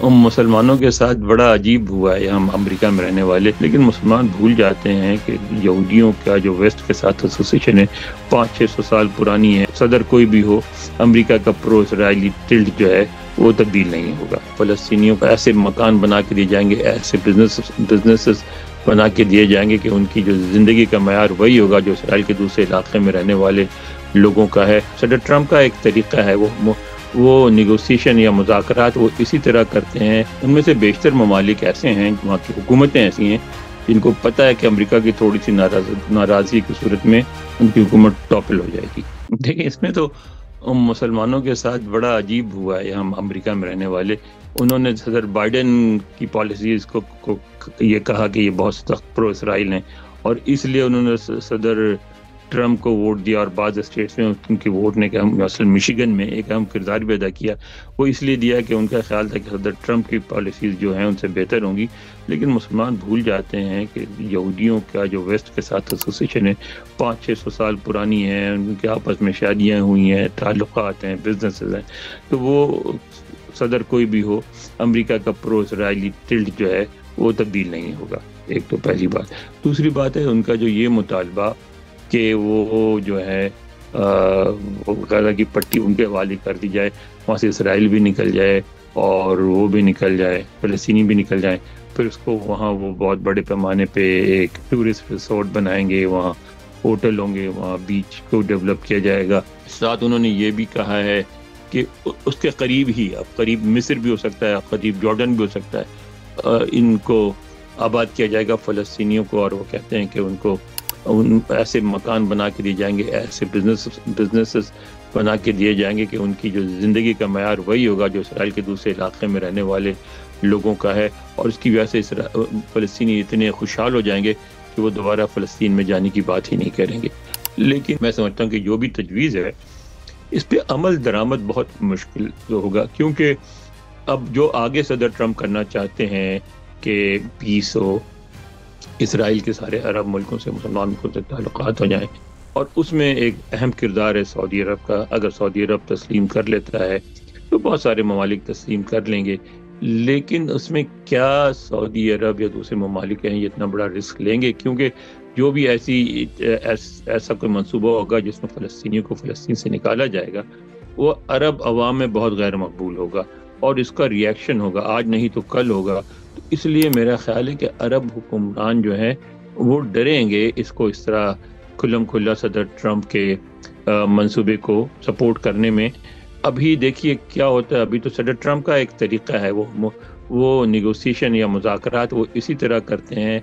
مسلمانوں کے ساتھ بڑا عجیب ہوا ہے ہم امریکہ میں رہنے والے، لیکن مسلمان بھول جاتے ہیں کہ یہودیوں کا جو ویسٹ کے ساتھ ایسوسیشن ہے 500-600 سال پرانی ہے۔ صدر کوئی بھی ہو، امریکہ کا پرو اسرائیلی ٹلٹ جو ہے وہ تبدیل نہیں ہوگا۔ فلسطینیوں کو ایسے مکان بنا کے دیے جائیں گے، ایسے بزنسز بنا کے دیے جائیں گے کہ ان کی جو زندگی کا معیار وہی ہوگا جو اسرائیل کے دوسرے علاقے میں رہنے والے لوگوں کا ہے۔ صدر ٹرمپ کا ایک طریقہ ہے، وہ نیگوسیشن یا مذاکرات وہ اسی طرح کرتے ہیں۔ ان میں سے بیشتر ممالک ایسے ہیں، وہاں کی حکومتیں ایسی ہیں جن کو پتہ ہے کہ امریکہ کی تھوڑی سی ناراضگی کی صورت میں ان کی حکومت ٹاپل ہو جائے گی۔ دیکھیں اس میں تو مسلمانوں کے ساتھ بڑا عجیب ہوا ہے ہم امریکہ میں رہنے والے۔ انہوں نے صدر بائیڈن کی پالیسیز کو یہ کہا کہ یہ بہت سخت پرو اسرائیل ہیں، اور اس لیے انہوں نے صدر ٹرمپ کو ووٹ دیا، اور بعض اسٹیٹس میں ان کے ووٹ نے مثلا مشیگن میں ایک اہم کردار بھی ادا کیا۔ وہ اس لیے دیا کہ ان کا خیال تھا کہ صدر ٹرمپ کی پالیسیز جو ہیں ان سے بہتر ہوں گی، لیکن مسلمان بھول جاتے ہیں کہ یہودیوں کا جو ویسٹ کے ساتھ ایسوسیشن ہے 500-600 سال پرانی ہے، ان کے آپس میں شادیاں ہوئی ہیں، تعلقات ہیں، بزنسز ہیں، تو وہ صدر کوئی بھی ہو، امریکہ کا پرو اسرائیلی ٹلٹ جو ہے وہ تبدیل نہیں ہوگا۔ ایک تو پہلی بات۔ دوسری بات ہے ان کا جو یہ مطالبہ کہ وہ جو ہے غزہ کی پٹی ان کے حوالے کر دی جائے، وہاں سے اسرائیل بھی نکل جائے اور وہ بھی نکل جائے، فلسطینی بھی نکل جائیں، پھر اس کو وہاں وہ بہت بڑے پیمانے پہ ایک ٹورسٹ ریسورٹ بنائیں گے، وہاں ہوٹل ہوں گے، وہاں بیچ کو ڈیولپ کیا جائے گا۔ ساتھ انہوں نے یہ بھی کہا ہے کہ اس کے قریب ہی، اب قریب مصر بھی ہو سکتا ہے، قریب جارڈن بھی ہو سکتا ہے، ان کو آباد کیا جائے گا فلسطینیوں کو، اور وہ کہتے ہیں کہ ان کو ایسے مکان بنا کے دیے جائیں گے، ایسے بزنسز بنا کے دیے جائیں گے کہ ان کی جو زندگی کا معیار وہی ہوگا جو اسرائیل کے دوسرے علاقے میں رہنے والے لوگوں کا ہے، اور اس کی وجہ سے فلسطینی اتنے خوشحال ہو جائیں گے کہ وہ دوبارہ فلسطین میں جانے کی بات ہی نہیں کریں گے۔ لیکن میں سمجھتا ہوں کہ جو بھی تجویز ہے اس پہ عمل درآمد بہت مشکل ہوگا، کیونکہ اب جو آگے صدر ٹرمپ کرنا چاہتے ہیں کہ پیس ہو، اسرائیل کے سارے عرب ملکوں سے، مسلمان ملکوں سے تعلقات ہو جائیں، اور اس میں ایک اہم کردار ہے سعودی عرب کا۔ اگر سعودی عرب تسلیم کر لیتا ہے تو بہت سارے ممالک تسلیم کر لیں گے، لیکن اس میں کیا سعودی عرب یا دوسرے ممالک ہیں یہ اتنا بڑا رسک لیں گے؟ کیونکہ جو بھی ایسا کوئی منصوبہ ہوگا جس میں فلسطینیوں کو فلسطین سے نکالا جائے گا، وہ عرب عوام میں بہت غیر مقبول ہوگا، اور اس کا ری ایکشن ہوگا، آج نہیں تو کل ہوگا۔ تو اس لیے میرا خیال ہے کہ عرب حکمران جو ہیں وہ ڈریں گے اس کو اس طرح کھلم کھلا صدر ٹرمپ کے منصوبے کو سپورٹ کرنے میں۔ ابھی دیکھیے کیا ہوتا ہے۔ ابھی تو صدر ٹرمپ کا ایک طریقہ ہے، وہ نیگوسیشن یا مذاکرات وہ اسی طرح کرتے ہیں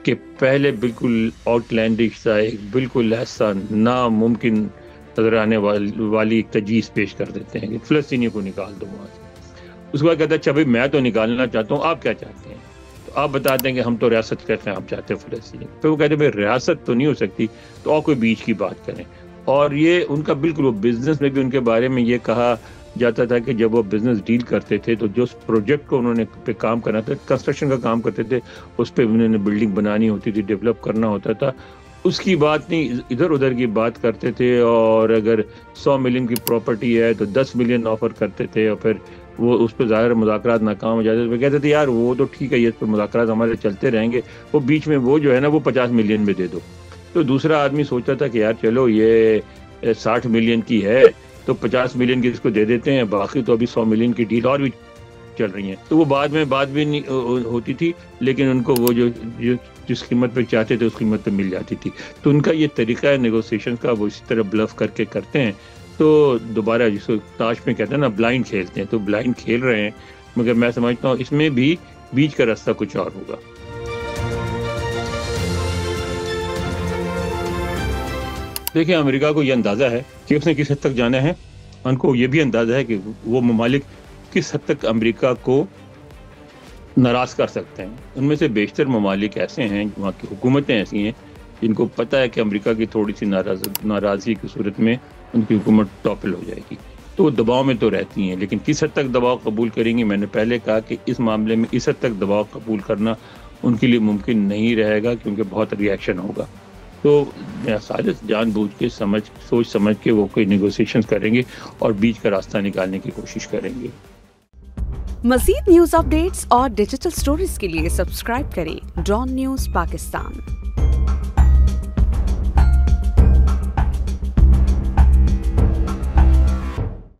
کہ پہلے بالکل آؤٹ لینڈش سا، ایک بالکل ایسا ناممکن نظر آنے والی تجویز پیش کر دیتے ہیں کہ فلسطینیوں کو نکال دو وہاں سے۔ اس کے بعد کہتا ہے اچھا بھائی میں تو نکالنا چاہتا ہوں، آپ کیا چاہتے ہیں؟ تو آپ بتاتے ہیں کہ ہم تو ریاست کہتے ہیں، آپ چاہتے ہیں فلسطین۔ پھر وہ کہتے ہیں بھائی ریاست تو نہیں ہو سکتی، تو اور کوئی بیچ کی بات کریں۔ اور یہ ان کا بالکل، وہ بزنس میں بھی ان کے بارے میں یہ کہا جاتا تھا کہ جب وہ بزنس ڈیل کرتے تھے تو جو پروجیکٹ کو انہوں نے پہ کام کرنا تھا، کنسٹرکشن کا کام کرتے تھے، اس پہ انہوں نے بلڈنگ بنانی ہوتی تھی، ڈیولپ کرنا ہوتا تھا، اس کی بات نہیں، ادھر ادھر کی بات کرتے تھے۔ اور اگر 100 ملین کی پراپرٹی ہے تو 10 ملین آفر کرتے تھے، اور پھر وہ اس پہ ظاہر مذاکرات ناکام ہو جاتے تھے۔ وہ کہتے تھے یار وہ تو ٹھیک ہے، یہ تو مذاکرات ہمارے چلتے رہیں گے، وہ بیچ میں وہ جو ہے نا وہ 50 ملین میں دے دو۔ تو دوسرا آدمی سوچتا تھا کہ یار چلو یہ 60 ملین کی ہے تو 50 ملین کی اس کو دے دیتے ہیں، باقی تو ابھی 100 ملین کی ڈیل اور بھی چل رہی ہیں۔ تو وہ بعد میں بات بھی نہیں ہوتی تھی، لیکن ان کو وہ جو جس قیمت پہ چاہتے تھے اس قیمت پہ مل جاتی تھی۔ تو ان کا یہ طریقہ ہے نیگوسیشن کا، وہ اسی طرح بلف کر کے کرتے ہیں۔ تو دوبارہ جس کو تاش میں کہتے ہیں نا بلائنڈ کھیلتے ہیں، تو بلائنڈ کھیل رہے ہیں، مگر میں سمجھتا ہوں اس میں بھی بیچ کا راستہ کچھ اور ہوگا۔ دیکھیں امریکہ کو یہ اندازہ ہے کہ اس نے کس حد تک جانا ہے، ان کو یہ بھی اندازہ ہے کہ وہ ممالک کس حد تک امریکہ کو ناراض کر سکتے ہیں۔ ان میں سے بیشتر ممالک ایسے ہیں، وہاں کی حکومتیں ایسی ہیں جن کو پتہ ہے کہ امریکہ کی تھوڑی سی ناراضگی کی صورت میں ان کی حکومت ٹاپل ہو جائے گی، تو وہ دباؤ میں تو رہتی ہیں، لیکن کس حد تک دباؤ قبول کریں گی؟ میں نے پہلے کہا کہ اس معاملے میں اس حد تک دباؤ قبول کرنا ان کے لیے ممکن نہیں رہے گا، کیونکہ بہت ری ایکشن ہوگا۔ تو خالص جان بوجھ کے سوچ سمجھ کے وہ کوئی نیگوسیشنز کریں گے اور بیچ کا راستہ نکالنے کی کوشش کریں گے۔ مزید نیوز اپڈیٹس اور ڈیجیٹل سٹوریز کے لیے سبسکرائب کریں ڈان نیوز پاکستان۔